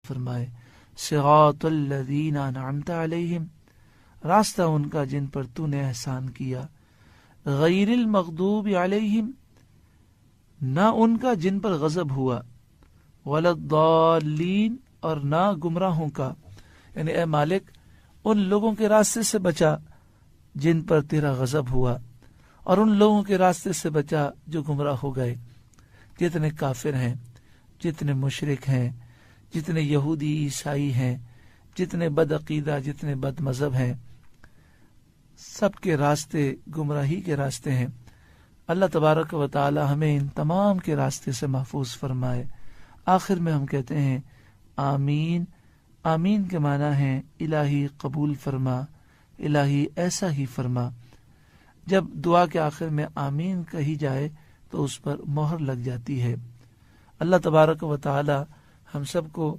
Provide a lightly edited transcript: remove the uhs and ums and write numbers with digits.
فرمائے صراط الذین انعمت علیہم، راستہ ان کا جن پر تو نے احسان کیا، غیر المغضوب علیہم، نہ ان کا جن پر غضب ہوا، ولا الضالین، اور نہ گمراہوں کا، یعنی اے مالک ان لوگوں کے راستے سے بچا جن پر تیرا غضب ہوا، اور ان لوگوں کے راستے سے بچا جو گمراہ ہو گئے، جتنے کافر ہیں، جتنے مشرک ہیں، جتنے یہودی عیسائی ہیں، جتنے بد عقیدہ، جتنے بد مذہب ہیں، سب کے راستے گمراہی کے راستے ہیں۔ اللہ تبارک و تعالی ہمیں ان تمام کے راستے سے محفوظ فرمائے۔ آخر میں ہم کہتے ہیں آمین۔ آمین کے معنی ہے الہی قبول فرما، الہی ایسا ہی فرما۔ جب دعا کے آخر میں آمین کہی جائے تو اس پر مہر لگ جاتی ہے۔ اللہ تبارک و تعالی ہم سب کو